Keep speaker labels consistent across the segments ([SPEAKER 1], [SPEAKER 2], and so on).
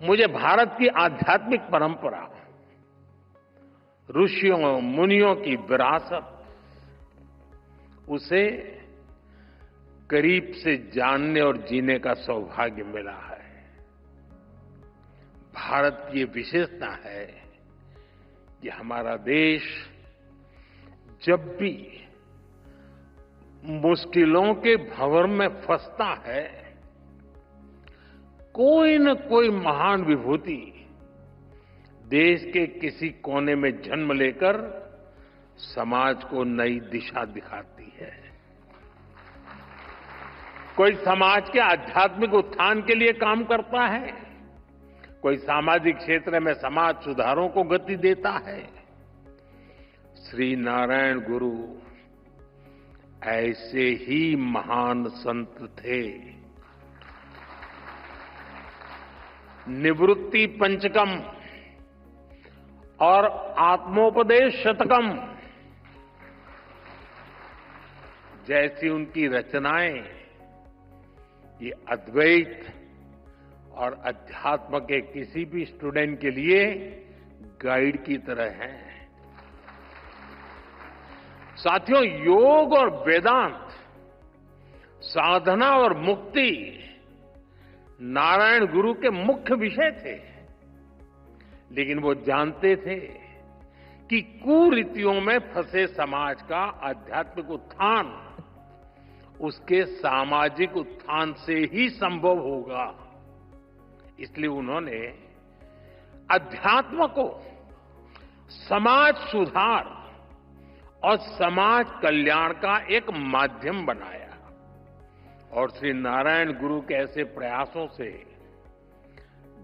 [SPEAKER 1] मुझे भारत की आध्यात्मिक परंपरा, ऋषियों मुनियों की विरासत, उसे करीब से जानने और जीने का सौभाग्य मिला है। भारत की ये विशेषता है कि हमारा देश जब भी मुश्किलों के भंवर में फंसता है, कोई न कोई महान विभूति देश के किसी कोने में जन्म लेकर समाज को नई दिशा दिखाती है। कोई समाज के आध्यात्मिक उत्थान के लिए काम करता है, कोई सामाजिक क्षेत्र में समाज सुधारों को गति देता है। श्री नारायण गुरु ऐसे ही महान संत थे। निवृत्ति पंचकम और आत्मोपदेश शतकम जैसी उनकी रचनाएं ये अद्वैत और अध्यात्म के किसी भी स्टूडेंट के लिए गाइड की तरह हैं। साथियों, योग और वेदांत, साधना और मुक्ति नारायण गुरु के मुख्य विषय थे, लेकिन वो जानते थे कि कुरीतियों में फंसे समाज का आध्यात्मिक उत्थान उसके सामाजिक उत्थान से ही संभव होगा। इसलिए उन्होंने अध्यात्म को समाज सुधार और समाज कल्याण का एक माध्यम बनाया। और श्री नारायण गुरु के ऐसे प्रयासों से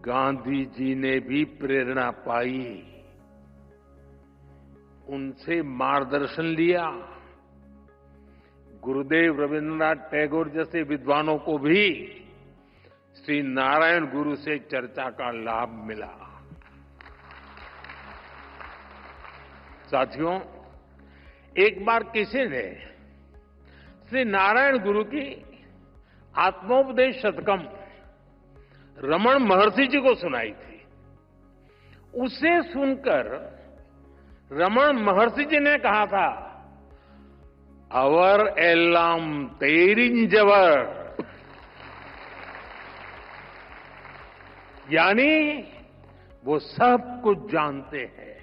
[SPEAKER 1] गांधी जी ने भी प्रेरणा पाई, उनसे मार्गदर्शन लिया। गुरुदेव रविन्द्रनाथ टैगोर जैसे विद्वानों को भी श्री नारायण गुरु से चर्चा का लाभ मिला। साथियों, एक बार किसी ने श्री नारायण गुरु की आत्मोपदेश शतकम रमण महर्षि जी को सुनाई थी। उसे सुनकर रमण महर्षि जी ने कहा था, अवर एल्लाम तेरिंजवर, यानी वो सब कुछ जानते हैं।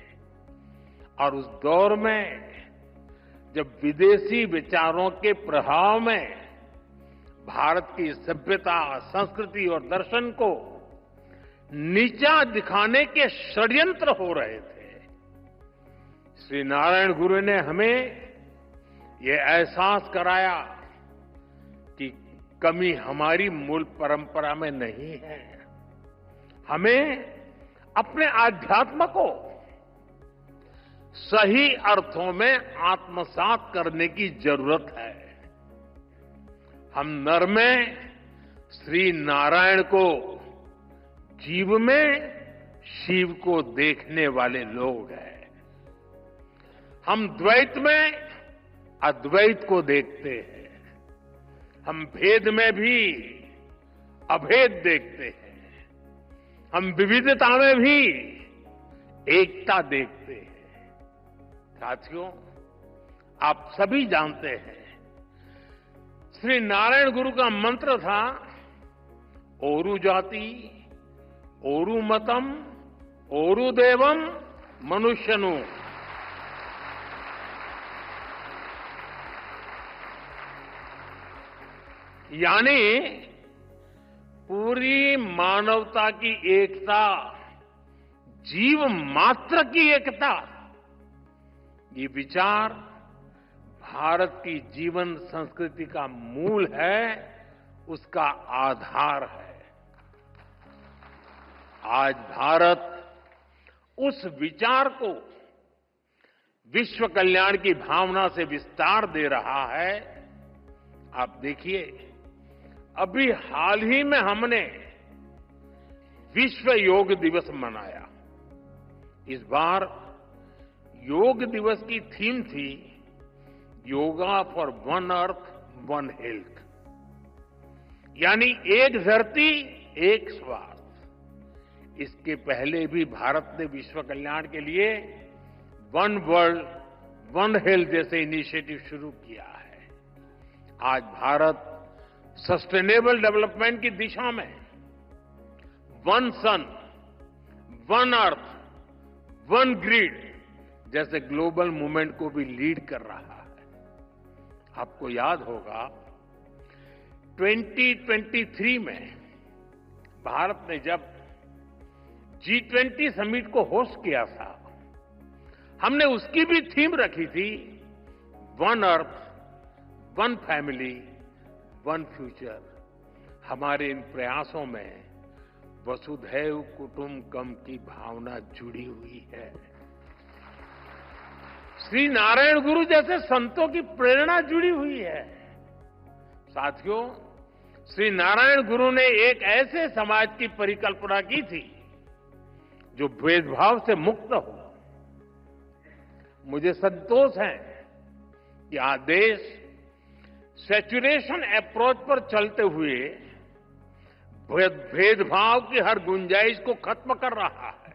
[SPEAKER 1] और उस दौर में जब विदेशी विचारों के प्रभाव में भारत की सभ्यता, संस्कृति और दर्शन को नीचा दिखाने के षड्यंत्र हो रहे थे, श्री नारायण गुरु ने हमें ये एहसास कराया कि कमी हमारी मूल परंपरा में नहीं है। हमें अपने आध्यात्म को सही अर्थों में आत्मसात करने की जरूरत है। हम नर में श्री नारायण को, जीव में शिव को देखने वाले लोग हैं। हम द्वैत में अद्वैत को देखते हैं, हम भेद में भी अभेद देखते हैं, हम विविधता में भी एकता देखते हैं। साथियों, आप सभी जानते हैं, श्री नारायण गुरु का मंत्र था, ओरु जाति, ओरु मतम, ओरु देवम, मनुष्यनु। यानी पूरी मानवता की एकता, जीव मात्र की एकता, ये विचार भारत की जीवन संस्कृति का मूल है, उसका आधार है। आज भारत उस विचार को विश्व कल्याण की भावना से विस्तार दे रहा है। आप देखिए, अभी हाल ही में हमने विश्व योग दिवस मनाया। इस बार योग दिवस की थीम थी yoga for one earth one health, यानी एक धरती एक स्वास्थ्य, इसके पहले भी भारत ने विश्व कल्याण के लिए वन वर्ल्ड वन हेल्थ जैसे इनिशिएटिव शुरू किया है। आज भारत सस्टेनेबल डेवलपमेंट की दिशा में वन सन, वन अर्थ, वन ग्रिड जैसे ग्लोबल मूवमेंट को भी लीड कर रहा है। आपको याद होगा 2023 में भारत ने जब G20 समिट को होस्ट किया था, हमने उसकी भी थीम रखी थी one earth, one family, one future. हमारे इन प्रयासों में वसुधैव कुटुंबकम की भावना जुड़ी हुई है। श्री नारायण गुरु जैसे संतों की प्रेरणा जुड़ी हुई है। साथियों, श्री नारायण गुरु ने एक ऐसे समाज की परिकल्पना की थी जो भेदभाव से मुक्त हो। मुझे संतोष है कि आज देश सैचुरेशन अप्रोच पर चलते हुए भेदभाव की हर गुंजाइश को खत्म कर रहा है।